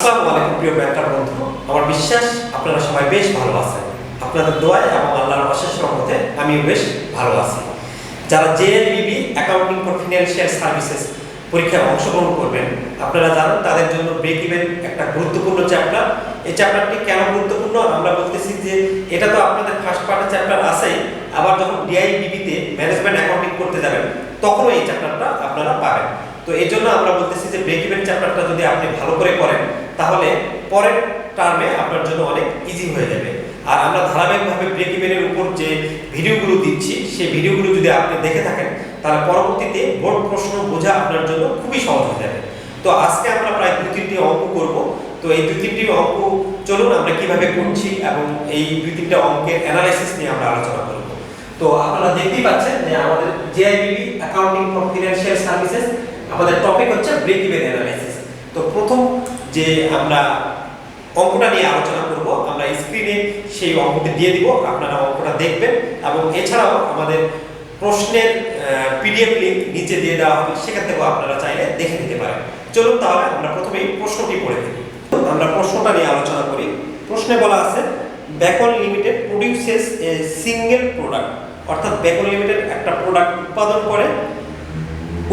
আসসালামু আলাইকুম প্রিয় ব্যাংকার বন্ধু, আমার বিশ্বাস আপনারা সবাই বেশ ভালো আছেন। আপনাদের দোয়ায় এবং আল্লাহর অশেষ রহমতে আমিও বেশ ভালো আছি। যারা জেএলবিবি অ্যাকাউন্টিং ফর ফিনান্সিয়াল সার্ভিসেস পরীক্ষায় অংশগ্রহণ করবেন, আপনারা জানেন তাদের জন্য ব্রেক ইভেন একটা গুরুত্বপূর্ণ চ্যাপ্টার। এই চ্যাপ্টারটি কেন গুরুত্বপূর্ণ আমরা বলতেছি যে এটা তো আপনাদের ফার্স্ট পার্টের চ্যাপ্টার আছেই, আবার যখন ডিআইবিবিতে ম্যানেজমেন্ট অ্যাকাউন্টিং করতে যাবেন তখনও এই চ্যাপ্টারটা আপনারা পাবেন। তো এই জন্য আমরা বলতেছি যে ব্রেক ইভেন চ্যাপ্টারটা যদি আপনি ভালো করে পড়েন তাহলে পরের টার্মে আপনার জন্য অনেক ইজি হয়ে যাবে। আর আমরা ধারাবাহিকভাবে ব্রেক ইভেনের উপর যে ভিডিওগুলো দিচ্ছি সেই ভিডিওগুলো যদি আপনি দেখে থাকেন তাহলে পরবর্তীতে বোর্ড প্রশ্ন বোঝা আপনার জন্য খুবই সহজ হয়ে যাবে। তো আজকে আমরা প্রায় 2-3টি অঙ্ক করব। তো এই 2-3টি অঙ্ক চলুন আমরা কিভাবে করছি এবং এই 2-3টা অঙ্কের অ্যানালাইসিস নিয়ে আমরা আলোচনা করব। তো আপনারা দেখতেই পাচ্ছেন যে আমাদের জেআইবিবি অ্যাকাউন্টিং ফর ফিনান্সিয়াল সার্ভিসেস আমাদের টপিক হচ্ছে ব্রেক ইভেন অ্যানালাইসিস। তো প্রথম যে আমরা অঙ্কটা নিয়ে আলোচনা করব, আমরা স্ক্রিনে সেই অঙ্কটি দিয়ে দিব, আপনারা অঙ্কটা দেখবেন এবং এছাড়াও আমাদের প্রশ্নের পিডিএফ লিংক নিচে দিয়ে দেওয়া হবে, সেখান থেকেও আপনারা চাইলে দেখে নিতে পারেন। চলুন তাহলে আমরা প্রথমেই প্রশ্নটি পড়ে দেখি। আমরা প্রশ্নটা নিয়ে আলোচনা করি। প্রশ্নে বলা আছে Bacon Limited produces a single product, অর্থাৎ বেকন লিমিটেড একটা প্রোডাক্ট উৎপাদন করে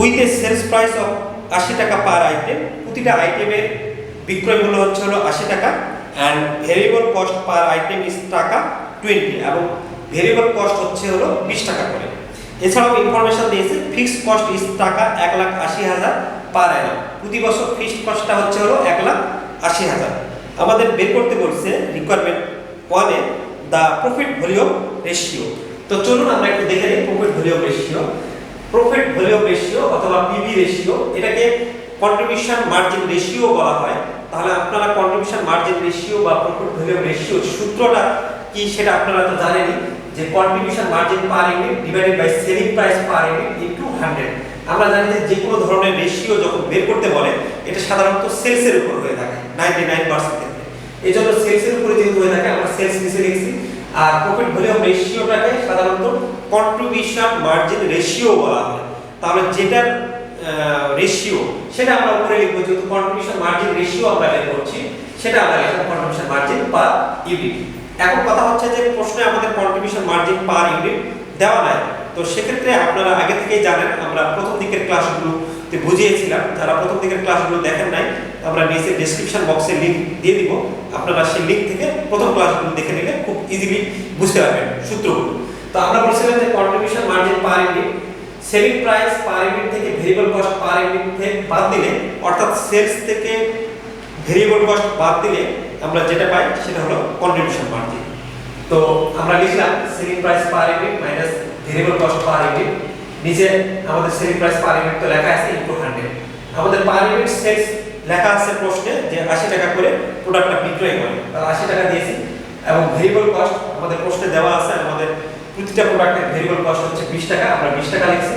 with a sales price of 80 টাকা পার আইটেম। প্রতিটা আইটেমের বিক্রয় মূল্য হচ্ছে হলো 80 টাকা and variable cost per item is টাকা 20 এবং ভেরিয়েবল কস্ট হচ্ছে হলো 20 টাকা করে। এছাড়াও ইনফরমেশন দিয়েছে ফিক্সড কস্ট ইজ টাকা 1,80,000 পার অ্যানাম। প্রতি বছর ফিক্সড কস্টটা হচ্ছে হলো 1,80,000। আমাদের বের করতে বলছে requirement 1 a the profit volume ratio. তো চলুন আমরা একটু দেখে নিই profit volume ratio. Profit volume ratio অথবা পিভি রেশিও, এটাকে কন্ট্রিবিউশন মার্জিন রেশিও বলা হয়। তাহলে আপনারা কন্ট্রিবিউশন মার্জিন রেশিও বা প্রফিট ভলিউম রেশিও সূত্রটা কি সেটা আপনারা তো জানেনই, যে contribution margin per unit divided by selling price per unit into 100। আমরা জানি যে কোনো ধরনের রেশিও যখন বের করতে বলে এটা সাধারণত সেলসের উপর হয়ে থাকে 99% ক্ষেত্রে। এই জন্য সেলসের উপরে যেহেতু হয়ে থাকে আমরা সেলস নিচে লিখছি, আর প্রফিট ভলিউম রেশিওটাকে সাধারণত কন্ট্রিবিউশন মার্জিন রেশিও বলা হয়। তাহলে যেটার রেশিও সেটা আমরা উপরে লিখব, যেহেতু কন্ট্রিবিউশন মার্জিন রেশিও আমরা বের করছি সেটা আমরা লিখব কন্ট্রিবিউশন মার্জিন পার ইউনিট। এখন কথা হচ্ছে যে প্রশ্নে আমাদের কন্ট্রিবিউশন মার্জিন পার ইউনিট দেওয়া নাই। তো সেক্ষেত্রে আপনারা আগে থেকেই জানেন আমরা প্রথম দিকের ক্লাসগুলোতে বুঝিয়েছিলাম। যারা প্রথম দিকের ক্লাসগুলো দেখেন নাই আমরা নিচে ডেসক্রিপশন বক্সে লিংক দিয়ে দিব, আপনারা সেই লিংক থেকে প্রথম ক্লাসগুলো দেখে নিলে খুব ইজিলি বুঝতে পারবেন সূত্রগুলো। তো আমরা বলছিলাম যে contribution margin per unit selling price per unit থেকে ভেরিয়েবল কস্ট পার ইউনিট থেকে বাদ দিলে, অর্থাৎ সেলস থেকে ভেরিয়েবল কস্ট বাদ দিলে আমরা যেটা পাই সেটা হলো কন্ট্রিবিউশন মার্জিন। তো আমরা লিখলাম selling price per unit minus variable cost per unit. নিচে আমাদের সেলিং প্রাইস পার ইউনিট তো লেখা আছে ইনটু 100। আমাদের পার ইউনিট সেলস লেখা আছে প্রশ্নে যে 80 টাকা করে প্রোডাক্টটা বিক্রয় করে, তাহলে 80 টাকা দিয়েছি। এবং ভেরিয়েবল কস্ট আমাদের প্রশ্নে দেওয়া আছে, আমাদের প্রতিটা প্রোডাক্টের ভেরিয়েবল কস্ট হচ্ছে 20 টাকা, আমরা 20 টাকা লিখছি।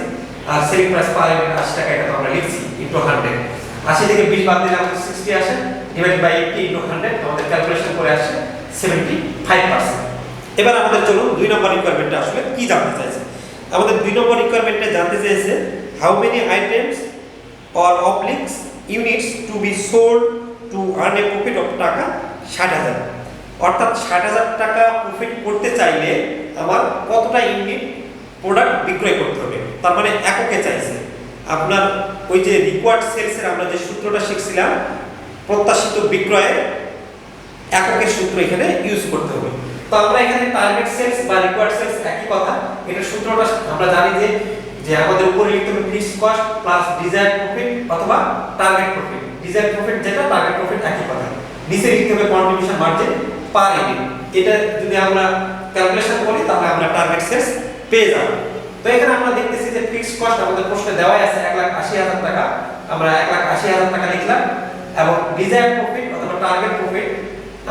আর সেলিং প্রাইস পার ইউনিট 80 টাকা, এটা তো আমরা লিখছি ইনটু 100। 80 থেকে 20 বাদ দিলে আমাদের 60 আসে, ডিভাইডেড বাই 80 ইনটু 100 আমাদের ক্যালকুলেশন করে আসে 75%। এবার আমাদের চলুন 2 নম্বর রিকোয়ারমেন্টটা আসলে কি জানতে চাইছে। আমাদের 2 নম্বর রিকোয়ারমেন্টে জানতে চাইছে হাউ মেনি আইটেমস অর অবলিক্স units to be sold to earn a profit of টাকা 60,000। অর্থাৎ 60,000 টাকা প্রফিট করতে চাইলে আমার কতটা ইউনিট প্রোডাক্ট বিক্রয় করতে হবে, তার মানে এককে চাইছে। আপনার ওই যে রিকোয়ার্ড সেলসের আমরা যে সূত্রটা শিখছিলাম প্রত্যাশিত বিক্রয়ের এককের সূত্র এখানে ইউজ করতে হবে। তো আমরা এখানে টার্গেট সেলস বা রিকোয়ার্ড সেলস একই কথা, এটার সূত্রটা আমরা জানি যে আমাদের উপরে লিখতে হবে fixed cost plus desired profit অথবা টার্গেট প্রফিট। ডিজায়ার্ড প্রফিট যেটা, টার্গেট প্রফিট একই কথা। নিচে লিখতে হবে কন্ট্রিবিউশন মার্জিন পার ইউনিট। এটা যদি আমরা ক্যালকুলেশন করি তাহলে আমরা টার্গেট সেলস পেয়ে যাব। তো এখানে আমরা দেখতেছি যে ফিক্সড কস্ট আমাদের প্রশ্নে দেওয়াই আছে 1,80,000 টাকা, আমরা 1,80,000 টাকা লিখলাম। এবং ডিজায়ার্ড প্রফিট অথবা টার্গেট প্রফিট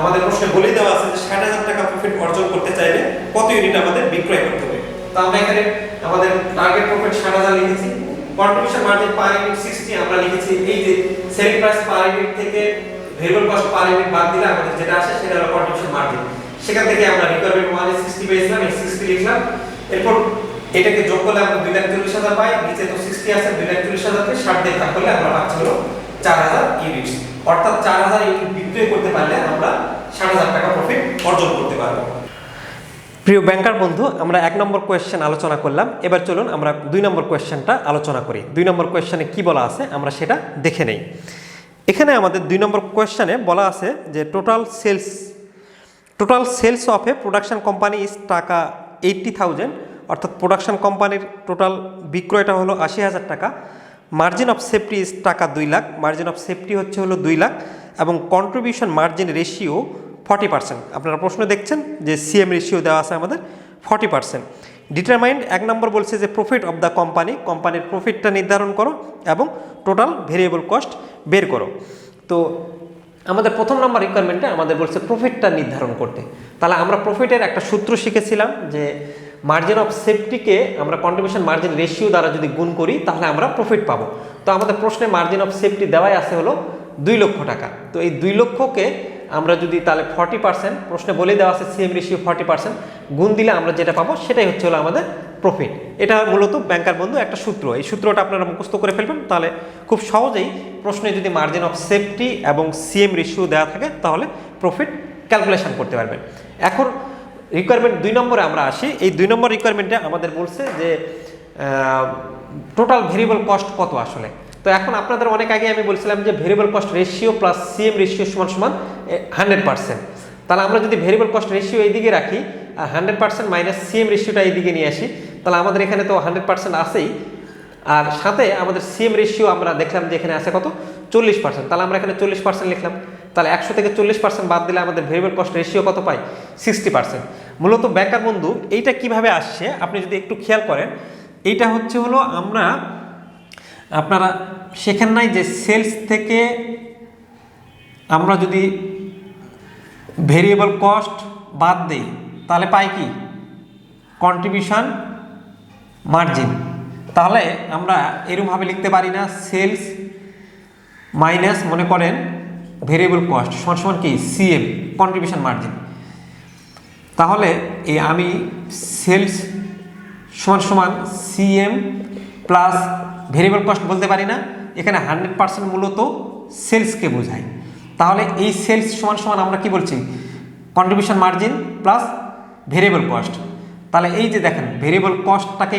আমাদের প্রশ্নে বলে দেওয়া আছে যে 60,000 টাকা প্রফিট অর্জন করতে চাইলে কত ইউনিট আমাদের বিক্রয় করতে হবে। তো আমরা এখানে আমাদের টার্গেট প্রফিট 60,000 লিখেছি। কন্ট্রিবিউশন মার্জিন পার ইউনিট 60 আমরা লিখেছি। এই যে সেলিং প্রাইস পার ইউনিট থেকে ভেরিয়েবল কস্ট পার ইউনিট বাদ দিলে আমাদের যেটা আসে সেটা হলো কন্ট্রিবিউশন মার্জিন। সেখান থেকে আমরা রিকোয়ারমেন্ট 1 এ 60 পেয়েছিলাম, এই 60 লিখলাম। এরপর এটাকে যোগ করলে আমরা 2,40,000 পাই। নিচে তো 60 আছে, 2,40,000 কে 60 দিয়ে ভাগ করলে আমরা পাচ্ছি হলো 4,000 ইউনিটস। অর্থাৎ 4000 ইউনিট বিক্রয় করতে পারলে আমরা 60,000 টাকা প্রফিট অর্জন করতে পারবো। প্রিয় ব্যাংকার বন্ধু, আমরা 1 নম্বর কোয়েশ্চেন আলোচনা করলাম। এবার চলুন আমরা 2 নম্বর কোয়েশ্চেনটা আলোচনা করি। 2 নম্বর কোয়েশ্চেনে কি বলা আছে আমরা সেটা দেখে নেই। এখানে আমাদের 2 নম্বর কোয়েশ্চেনে বলা আছে যে total sales of a production company is টাকা 80,000, অর্থাৎ প্রোডাকশন কোম্পানির টোটাল বিক্রয়টা হলো 80,000 টাকা। মার্জিন অফ সেফটি ইজ টাকা 2 লাখ, মার্জিন অফ সেফটি হলো 2 লাখ, এবং কন্ট্রিবিউশন মার্জিন রেশিও 40%। আপনারা প্রশ্ন দেখছেন যে সিএম রেশিও দেওয়া আছে আমাদের 40%। ডিটারমাইন্ড 1 নম্বর বলছে যে প্রফিট অফ দ্য কোম্পানির প্রফিটটা নির্ধারণ করো এবং টোটাল ভেরিয়েবল কস্ট বের করো। তো আমাদের প্রথম নম্বর রিকোয়ারমেন্টে আমাদের বলছে প্রফিটটা নির্ধারণ করতে। তাহলে আমরা প্রফিটের একটা সূত্র শিখেছিলাম যে মার্জিন অফ সেফটিকে আমরা কন্ট্রিবিউশন মার্জিন রেশিও দ্বারা যদি গুণ করি তাহলে আমরা প্রফিট পাবো। তো আমাদের প্রশ্নে মার্জিন অফ সেফটি দেওয়াই আছে হলো 2 লক্ষ টাকা। তো এই 2 লক্ষকে আমরা যদি তাহলে 40%, প্রশ্নে বলে দেওয়া আছে সিএম রেশিও 40%, গুণ দিলে আমরা যেটা পাবো সেটাই হলো আমাদের প্রফিট। এটা মূলত ব্যাংকার বন্ধু একটা সূত্র। এই সূত্রটা আপনারা মুখস্থ করে ফেলবেন, তাহলে খুব সহজেই প্রশ্নে যদি মার্জিন অফ সেফটি এবং সিএম রেশিও দেওয়া থাকে তাহলে প্রফিট ক্যালকুলেশন করতে পারবেন। এখন রিকোয়ারমেন্ট 2 নম্বরে আমরা আসি। এই 2 নম্বর রিকোয়ারমেন্টে আমাদের বলছে যে টোটাল ভেরিয়েবল কস্ট কত আসলে। তো এখন আপনাদের অনেক আগে আমি বলছিলাম যে variable cost ratio plus CM ratio সমান 100%। তাহলে আমরা যদি ভেরিয়েবল কস্ট রেশিও এইদিকে রাখি আর 100% মাইনাস সিএম রেশিওটা এইদিকে নিয়ে আসি, তাহলে আমাদের এখানে তো 100% আসেই, আর সাথে আমাদের সিএম রেশিও আমরা দেখলাম যে এখানে আছে কত 40%। তাহলে আমরা এখানে 40% লিখলাম। তাহলে 100 থেকে 40% বাদ দিলে আমাদের ভেরিয়েবল কস্ট রেশিও কত পাই 60%। মূলত ব্যাংকার বন্ধু এইটা কিভাবে আসছে আপনি যদি একটু খেয়াল করেন, এইটা হলো আপনারা শেখেন নাই যে সেলস থেকে আমরা যদি ভেরিয়েবল কস্ট বাদ দেই তাহলে পাই কি কন্ট্রিবিউশন মার্জিন। তাহলে আমরা এরকমভাবে লিখতে পারি না সেলস মাইনাস মনে করেন ভেরিয়েবল কস্ট সমান কি সিএম কন্ট্রিবিউশন মার্জিন। তাহলে আমি সেলস সমান সিএম প্লাস ভেরিয়েবল কস্ট বলতে পারি না, এখানে 100% মূলত সেলসকে বোঝায়। তাহলে এই সেলস সমান আমরা কি বলছি contribution margin plus variable cost. তাহলে এই যে দেখেন ভেরিয়েবল কস্টটাকে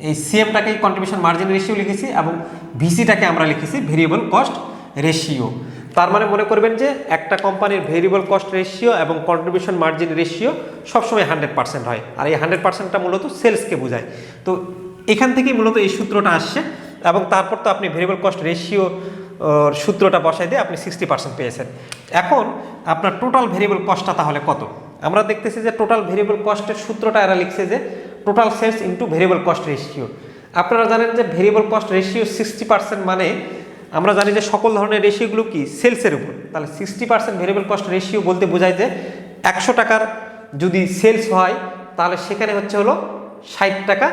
এই সিএমটাকে কন্ট্রিবিউশন মার্জিন রেশিও লিখেছি এবং ভিসিটাকে আমরা লিখেছি ভেরিয়েবল কস্ট রেশিও। তার মানে মনে করবেন যে একটা কোম্পানির ভেরিয়েবল কস্ট রেশিও এবং কন্ট্রিবিউশন মার্জিন রেশিও সবসময় 100% হয়, আর এই 100%টা মূলত সেলসকে বোঝায়। তো এখান থেকেই মূলত এই সূত্রটা আসছে, এবং তারপর তো আপনি ভেরিয়েবল কস্ট রেশিও সূত্রটা বসাই দিয়ে আপনি 60% পেয়েছেন। এখন আপনার টোটাল ভেরিয়েবল কস্টটা তাহলে কত? আমরা দেখতেছি যে টোটাল ভেরিয়েবল কস্টের সূত্রটা এরা লিখছে যে total sales into variable cost ratio. আপনারা জানেন যে ভেরিয়েবল কস্ট রেশিও 60% মানে আমরা জানি যে সকল ধরনের রেশিওগুলো কি সেলসের উপর। তাহলে 60% ভেরিয়েবল কস্ট রেশিও বলতে বোঝায় যে 100 টাকার যদি সেলস হয় তাহলে সেখানে হলো 60 টাকা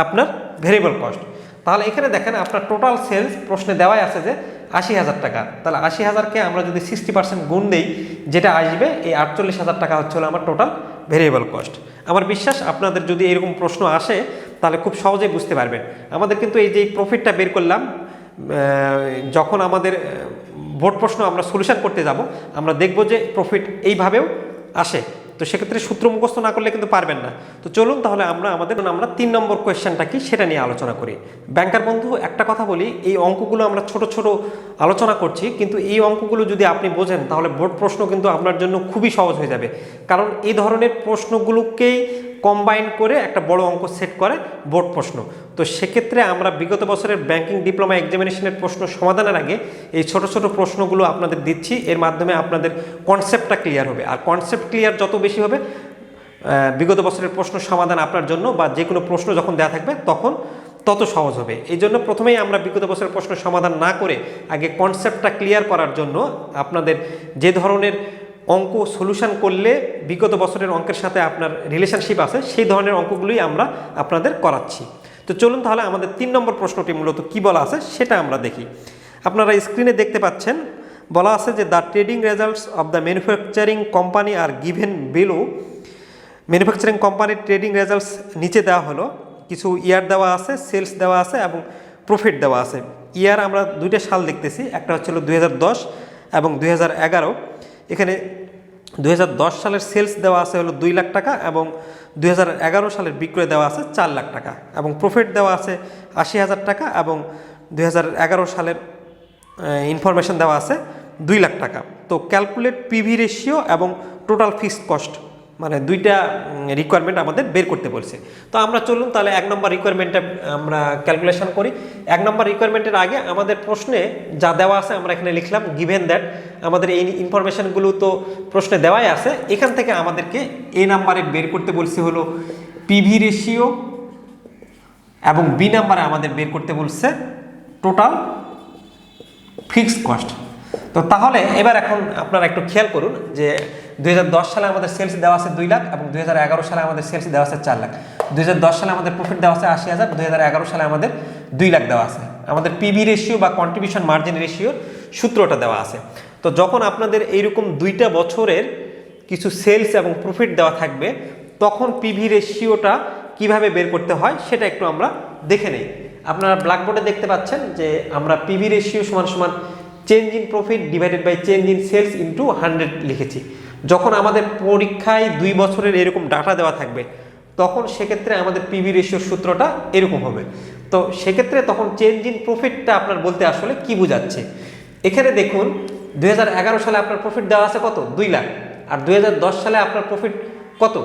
আপনার ভেরিয়েবল কস্ট। তাহলে এখানে দেখেন আপনার টোটাল সেলস প্রশ্নে দেওয়াই আছে যে 80,000 টাকা। তাহলে 80,000কে আমরা যদি 60% গুণ দেই যেটা আসবে এই 48,000 টাকা হলো আমার টোটাল ভেরিয়েবল কস্ট। আমার বিশ্বাস আপনাদের যদি এরকম প্রশ্ন আসে তাহলে খুব সহজেই বুঝতে পারবেন। আমাদের কিন্তু এই যে প্রফিটটা বের করলাম, যখন আমাদের বোর্ড প্রশ্ন আমরা সলিউশন করতে যাব আমরা দেখব যে প্রফিট এইভাবেও আসে। তো সেক্ষেত্রে সূত্র মুখস্থ না করলে কিন্তু পারবেন না। তো চলুন তাহলে আমরা 3 নম্বর কোয়েশ্চেনটা কি সেটা নিয়ে আলোচনা করি। ব্যাংকার বন্ধু একটা কথা বলি, এই অঙ্কগুলো আমরা ছোট ছোট আলোচনা করছি, কিন্তু এই অঙ্কগুলো যদি আপনি বোঝেন তাহলে বোর্ড প্রশ্ন কিন্তু আপনার জন্য খুবই সহজ হয়ে যাবে। কারণ এই ধরনের প্রশ্নগুলোকেই কম্বাইন করে একটা বড় অঙ্ক সেট করে বোর্ড প্রশ্ন। তো সেক্ষেত্রে আমরা বিগত বছরের ব্যাংকিং ডিপ্লোমা এক্সামিনেশনের প্রশ্ন সমাধানের আগে এই ছোট ছোট প্রশ্নগুলো আপনাদের দিচ্ছি। এর মাধ্যমে আপনাদের কনসেপ্টটা ক্লিয়ার হবে, আর কনসেপ্ট ক্লিয়ার যত বেশি হবে বিগত বছরের প্রশ্ন সমাধান আপনার জন্য বা যে কোনো প্রশ্ন যখন দেওয়া থাকবে তখন তত সহজ হবে। এই জন্য প্রথমেই আমরা বিগত বছরের প্রশ্ন সমাধান না করে আগে কনসেপ্টটা ক্লিয়ার করার জন্য আপনাদের যে ধরনের অঙ্ক সলিউশন করলে বিগত বছরের অঙ্কের সাথে আপনার রিলেশনশিপ আছে সেই ধরনের অঙ্কগুলোই আমরা আপনাদের করাচ্ছি। তো চলুন তাহলে আমাদের 3 নম্বর প্রশ্নটি মূলত কি বলা আছে সেটা আমরা দেখি। আপনারা স্ক্রিনে দেখতে পাচ্ছেন বলা আছে যে the trading results of the manufacturing company are given below. Manufacturing কোম্পানির ট্রেডিং রেজাল্টস নিচে দেওয়া হলো, কিছু ইয়ার দেওয়া আছে, সেলস দেওয়া আছে এবং প্রফিট দেওয়া আছে। ইয়ার আমরা দুইটা সাল দেখতেছি, একটা হচ্ছিল 2010 এবং 2011। এখানে 2010 সালের সেলস দেওয়া আছে হলো 2 লাখ টাকা এবং 2011 সালের বিক্রয় দেওয়া আছে 4 লাখ টাকা এবং প্রফিট দেওয়া আছে 80,000 টাকা এবং 2011 সালের ইনফরমেশন দেওয়া আছে 2 লাখ টাকা। তো ক্যালকুলেট পিভি রেশিও এবং টোটাল ফিক্সড কস্ট, মানে দুইটা রিকোয়ারমেন্ট আমাদের বের করতে বলছে। তো আমরা চলুন তাহলে 1 নম্বর রিকোয়ারমেন্টটা আমরা ক্যালকুলেশন করি। 1 নম্বর রিকোয়ারমেন্টের আগে আমাদের প্রশ্নে যা দেওয়া আছে আমরা এখানে লিখলাম গিভেন দ্যাট, আমাদের এই ইনফরমেশনগুলো তো প্রশ্নে দেওয়াই আছে। এখান থেকে আমাদেরকে এ নাম্বারে বের করতে বলছে হলো পিভি রেশিও এবং বি নাম্বারে আমাদের বের করতে বলছে টোটাল ফিক্সড কস্ট। তো তাহলে এবার এখন আপনারা একটু খেয়াল করুন যে 2010 সালে আমাদের সেলস দেওয়া আছে 2 লাখ এবং 2011 সালে আমাদের সেলস দেওয়া আছে 4 লাখ। 2010 সালে আমাদের প্রফিট দেওয়া আছে 80,000, 2011 সালে আমাদের 2 লাখ দেওয়া আছে। আমাদের পিভি রেশিও বা কন্ট্রিবিউশন মার্জিন রেশিওর সূত্রটা দেওয়া আছে। তো যখন আপনাদের এইরকম দুইটা বছরের কিছু সেলস এবং প্রফিট দেওয়া থাকবে তখন পিভি রেশিওটা কিভাবে বের করতে হয় সেটা একটু আমরা দেখে নেই। আপনারা ব্ল্যাকবোর্ডে দেখতে পাচ্ছেন যে আমরা পিভি রেশিও সমান সমান change in profit divided by change in sales into 100 লিখেছি। যখন আমাদের পরীক্ষায় 2 বছরের এরকম ডাটা দেওয়া থাকবে তখন সেক্ষেত্রে আমাদের পিভি রেশিওর সূত্রটা এরকম হবে। তো সেক্ষেত্রে তখন চেঞ্জ ইন প্রফিটটা আপনার বলতে আসলে কি বোঝাচ্ছে, এখানে দেখুন 2011 সালে আপনার প্রফিট দেওয়া আছে কত 2 লাখ আর 2010 সালে আপনার প্রফিট কত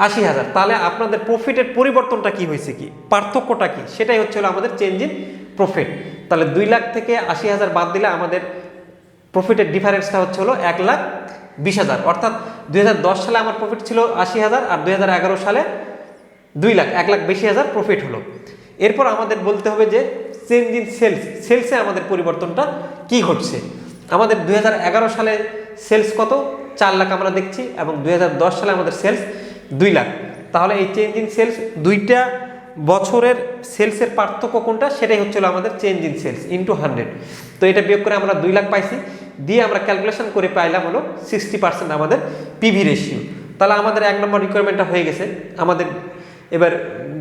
80,000। তাহলে আপনাদের প্রফিটের পরিবর্তনটা কি হয়েছে, কি পার্থক্যটা কি, সেটাই হচ্ছে আমাদের চেঞ্জ ইন প্রফিট। তাহলে 2 লাখ থেকে 80,000 বাদ দিলে আমাদের প্রফিটের ডিফারেন্সটা হচ্ছে হলো 1,20,000। অর্থাৎ 2010 সালে আমার প্রফিট ছিল 80,000 আর 2011 সালে 2 লাখ 1,20,000 প্রফিট হলো। এরপর আমাদের বলতে হবে যে চেঞ্জ ইন সেলসে আমাদের পরিবর্তনটা কি ঘটছে। আমাদের 2011 সালে সেলস কত 4 লাখ আমরা দেখছি এবং 2010 সালে আমাদের সেলস 2 লাখ। তাহলে এই চেঞ্জ ইন সেলস দুইটা বছরের সেলসের পার্থক্য কোনটা সেটাই হচ্ছিল আমাদের চেঞ্জ ইন সেলস ইন্টু 100। তো এটা বিয়োগ করে আমরা 2 লাখ পাইছি, দিয়ে আমরা ক্যালকুলেশন করে পাইলাম হলো 60% আমাদের পিভি রেশিও। তাহলে আমাদের 1 নম্বর রিকোয়ারমেন্টটা হয়ে গেছে। আমাদের এবার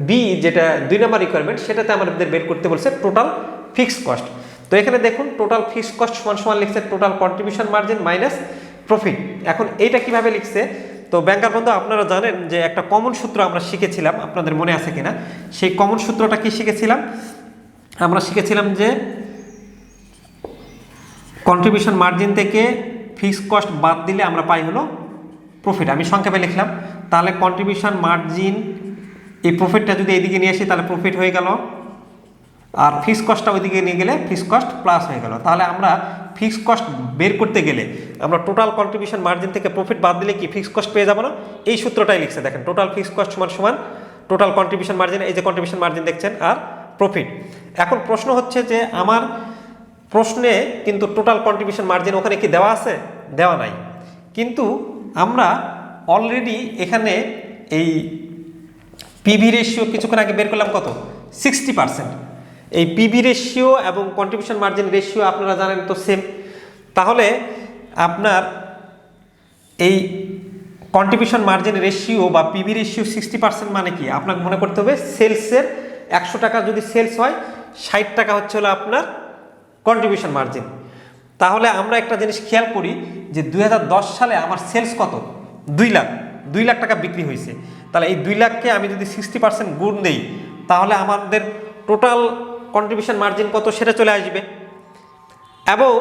বি যেটা 2 নম্বর রিকোয়ারমেন্ট সেটাতে আমাদের বের করতে বলছে টোটাল ফিক্সড কস্ট। তো এখানে দেখুন টোটাল ফিক্সড কস্ট সমান সমান লিখছে total contribution margin minus profit. এখন এইটা কিভাবে লিখছে, তো ব্যাংকার বন্ধু আপনারা জানেন যে একটা কমন সূত্র আমরা শিখেছিলাম, আপনাদের মনে আছে কিনা, সেই কমন সূত্রটা কি শিখেছিলাম, আমরা শিখেছিলাম যে কন্ট্রিবিউশন মার্জিন থেকে ফিক্সড কস্ট বাদ দিলে আমরা পাই হলো প্রফিট। আমি সংক্ষেপে লিখলাম, তাহলে কন্ট্রিবিউশন মার্জিন এই প্রফিটটা যদি এইদিকে নিয়ে আসি তাহলে প্রফিট হয়ে গেল, আর ফিক্সড কস্টটা ওইদিকে নিয়ে গেলে ফিক্সড কস্ট প্লাস হয়ে গেল। তাহলে আমরা ফিক্সড কস্ট বের করতে গেলে আমরা টোটাল কন্ট্রিবিউশন মার্জিন থেকে প্রফিট বাদ দিলে কি ফিক্সড কস্ট পেয়ে যাবো না, এই সূত্রটাই লিখছে। দেখেন টোটাল ফিক্সড কস্ট সমান সমান টোটাল কন্ট্রিবিউশন মার্জিন, এই যে কন্ট্রিবিউশন মার্জিন দেখছেন, আর প্রফিট। এখন প্রশ্ন হচ্ছে যে আমার প্রশ্নে কিন্তু টোটাল কন্ট্রিবিউশন মার্জিন ওখানে কি দেওয়া আছে, দেওয়া নাই, কিন্তু আমরা অলরেডি এখানে এই পিভি রেশিও কিছুক্ষণ আগে বের করলাম কত 60%। এই পিভি রেশিও এবং কন্ট্রিবিউশন মার্জিন রেশিও আপনারা জানেন তো সেম। তাহলে আপনার এই কন্ট্রিবিউশন মার্জিন রেশিও বা পিভি রেশিও 60% মানে কি, আপনাকে মনে করতে হবে সেলসের 100 টাকা যদি সেলস হয় 60 টাকা হচ্ছে হলো আপনার কন্ট্রিবিউশন মার্জিন। তাহলে আমরা একটা জিনিস খেয়াল করি যে 2010 সালে আমার সেলস কত 2 লাখ টাকা বিক্রি হয়েছে। তাহলে এই 2 লাখকে আমি যদি 60% গুণ দেই তাহলে আমাদের টোটাল কন্ট্রিবিউশন মার্জিন কত সেটা চলে আসবে। এবং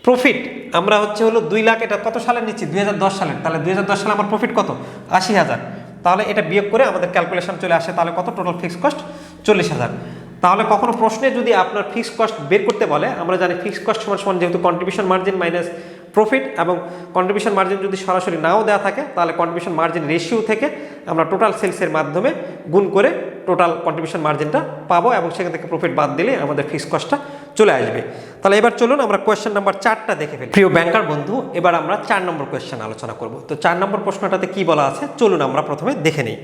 প্রফিট আমরা হচ্ছে হলো 2 লাখ, এটা কত সালে নিচ্ছি 2010 সালের, তাহলে 2010 সালে আমার প্রফিট কত 80,000। তাহলে এটা বিয়োগ করে আমাদের ক্যালকুলেশন চলে আসে, তাহলে কত টোটাল ফিক্সড কস্ট 40,000। তাহলে কখনো প্রশ্নে যদি আপনার ফিক্সড কস্ট বের করতে বলে, আমরা জানি ফিক্সড কস্ট সমান সমান যেহেতু কন্ট্রিবিউশন মার্জিন মাইনাস প্রফিট, এবং কন্ট্রিবিউশন মার্জিন যদি সরাসরি নাও দেওয়া থাকে তাহলে কন্ট্রিবিউশন মার্জিন রেশিও থেকে আমরা টোটাল সেলসের মাধ্যমে গুণ করে টোটাল কন্ট্রিবিউশন মার্জিনটা পাবো এবং সেখান থেকে প্রফিট বাদ দিলে আমাদের ফিক্সড কস্টটা চলে আসবে। তাহলে এবার চলুন আমরা কোয়েশ্চেন নাম্বার 4টা দেখে ফেলি। প্রিয় ব্যাংকার বন্ধু, এবার আমরা 4 নম্বর কোয়েশ্চেন আলোচনা করব। তো 4 নম্বর প্রশ্নটাতে কি বলা আছে চলুন আমরা প্রথমে দেখে নিই।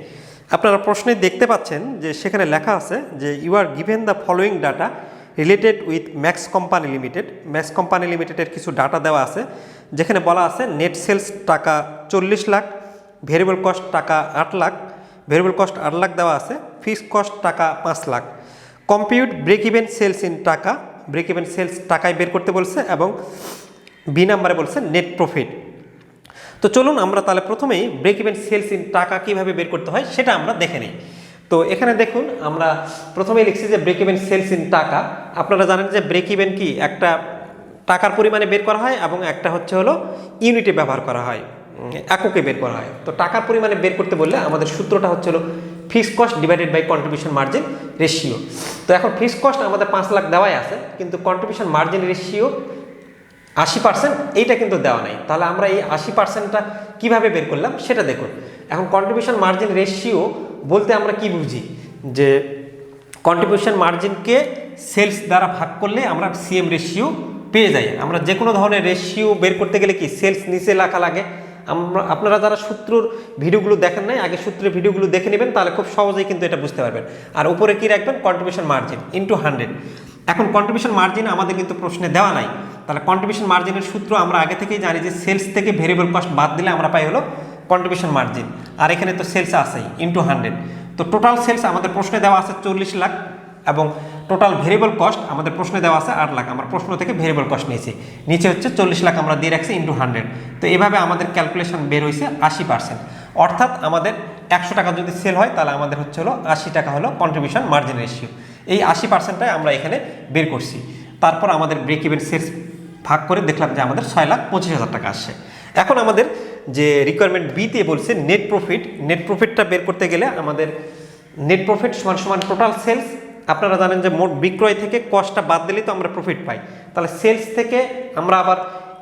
আপনারা প্রশ্নে দেখতে পাচ্ছেন যে সেখানে লেখা আছে যে you are given the following data related with Max company limited. Max company লিমিটেডের কিছু ডাটা দেওয়া আছে, যেখানে বলা আছে নেট সেলস টাকা 40 লাখ, ভেরিয়েবল কস্ট টাকা 8 লাখ, ভেরিয়েবল কস্ট 8 লাখ দেওয়া আছে, ফিক্সড কস্ট টাকা 5 lakh. Compute break even sales in টাকা, ব্রেক ইভেন সেলস টাকায় বের করতে বলছে, এবং বি নাম্বারে বলছে নেট প্রফিট। তো চলুন আমরা তাহলে প্রথমেই ব্রেক ইভেন সেলস ইন টাকা কীভাবে বের করতে হয় সেটা আমরা দেখে নিই। তো এখানে দেখুন আমরা প্রথমেই লিখছি যে ব্রেক ইভেন সেলস ইন টাকা। আপনারা জানেন যে ব্রেক ইভেন কি একটা টাকার পরিমাণে বের করা হয় এবং একটা হচ্ছে হলো ইউনিটে ব্যবহার করা হয়, এককে বের করা হয়। তো টাকার পরিমাণে বের করতে বললে আমাদের সূত্রটা হচ্ছে হলো fixed cost divided by contribution margin ratio. তো এখন ফিক্সড কস্ট আমাদের 5 লাখ দেওয়াই আছে, কিন্তু কন্ট্রিবিউশন মার্জিন রেশিও 80%, এইটা কিন্তু দেওয়া নাই। তাহলে আমরা এই 80%টা কীভাবে বের করলাম সেটা দেখুন। এখন কন্ট্রিবিউশন মার্জিন রেশিও বলতে আমরা কি বুঝি, যে কন্ট্রিবিউশন মার্জিনকে সেলস দ্বারা ভাগ করলে আমরা সিএম রেশিও পেয়ে যাই। আমরা যে কোনো ধরনের রেশিও বের করতে গেলে কি সেলস নিচে লেখা লাগে। আপনারা যারা সূত্রর ভিডিওগুলো দেখেন নাই, আগে সূত্রের ভিডিওগুলো দেখে নেবেন, তাহলে খুব সহজেই কিন্তু এটা বুঝতে পারবেন। আর উপরে কি রাখবেন, কন্ট্রিবিউশন মার্জিন ইন্টু 100। এখন কন্ট্রিবিউশন মার্জিন আমাদের কিন্তু প্রশ্নে দেওয়া নাই, তাহলে কন্ট্রিবিউশন মার্জিনের সূত্র আমরা আগে থেকেই জানি যে সেলস থেকে ভেরিয়েবল কস্ট বাদ দিলে আমরা পাই হলো কন্ট্রিবিউশন মার্জিন, আর এখানে তো সেলস আছেই ইন্টু 100। তো টোটাল সেলস আমাদের প্রশ্নে দেওয়া আছে 40 লাখ, এবং টোটাল ভেরিয়েবল কস্ট আমাদের প্রশ্নে দেওয়া আছে 8 লাখ। আমরা প্রশ্ন থেকে ভেরিয়েবল কস্ট নিয়েছি, নিচে হচ্ছে 40 লাখ আমরা দিয়ে রাখছি ইন্টু 100। তো এভাবে আমাদের ক্যালকুলেশন বের হয়েছে 80%, অর্থাৎ আমাদের 100 টাকা যদি সেল হয় তাহলে আমাদের হচ্ছে হলো 80 টাকা হলো কন্ট্রিবিউশন মার্জিন রেশিও। এই 80%টাই আমরা এখানে বের করছি। তারপর আমাদের ব্রেক ইভেন সেলস ভাগ করে দেখলাম যে আমাদের 6,25,000 টাকা আসছে। এখন আমাদের যে রিকোয়ারমেন্ট বিতে বলছে নেট প্রফিট, নেট প্রফিটটা বের করতে গেলে আমাদের নেট প্রফিট সমান সমান টোটাল সেলস। আপনারা জানেন যে মোট বিক্রয় থেকে কস্টটা বাদ দিলেই তো আমরা প্রফিট পাই। তাহলে সেলস থেকে আমরা আবার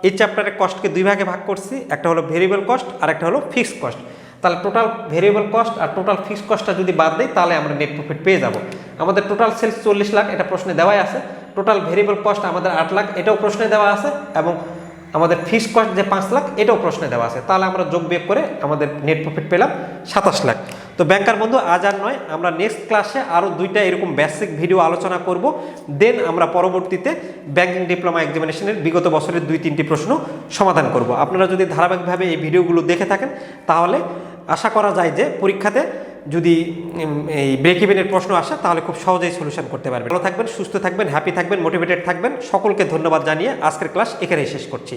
এই চ্যাপ্টারের কস্টকে 2 ভাগে ভাগ করছি, একটা হলো ভেরিয়েবল কস্ট আর একটা হলো ফিক্সড কস্ট। তাহলে টোটাল ভেরিয়েবল কস্ট আর টোটাল ফিক্সড কস্টটা যদি বাদ দেয় তাহলে আমরা নেট প্রফিট পেয়ে যাব। আমাদের টোটাল সেলস 40 লাখ, এটা প্রশ্নে দেওয়াই আছে। টোটাল ভেরিয়েবল কস্ট আমাদের 8 লাখ, এটাও প্রশ্নে দেওয়া আছে, এবং আমাদের ফিক্সড কস্ট যে 5 লাখ এটাও প্রশ্নে দেওয়া আছে। তাহলে আমরা যোগ বিয়োগ করে আমাদের নেট প্রফিট পেলাম 27 লাখ। তো ব্যাংকার বন্ধু আজ আর নয়, আমরা নেক্সট ক্লাসে আরও 2টা এরকম বেসিক ভিডিও আলোচনা করব। দেন আমরা পরবর্তীতে ব্যাংকিং ডিপ্লোমা এক্সামিনেশনের বিগত বছরের 2-3টি প্রশ্ন সমাধান করব। আপনারা যদি ধারাবাহিকভাবে এই ভিডিওগুলো দেখে থাকেন তাহলে আশা করা যায় যে পরীক্ষাতে যদি এই ব্রেক ইভেনের প্রশ্ন আসে তাহলে খুব সহজেই সলিউশন করতে পারবেন। ভালো থাকবেন, সুস্থ থাকবেন, হ্যাপি থাকবেন, মোটিভেটেড থাকবেন। সকলকে ধন্যবাদ জানিয়ে আজকের ক্লাস এখানেই শেষ করছি।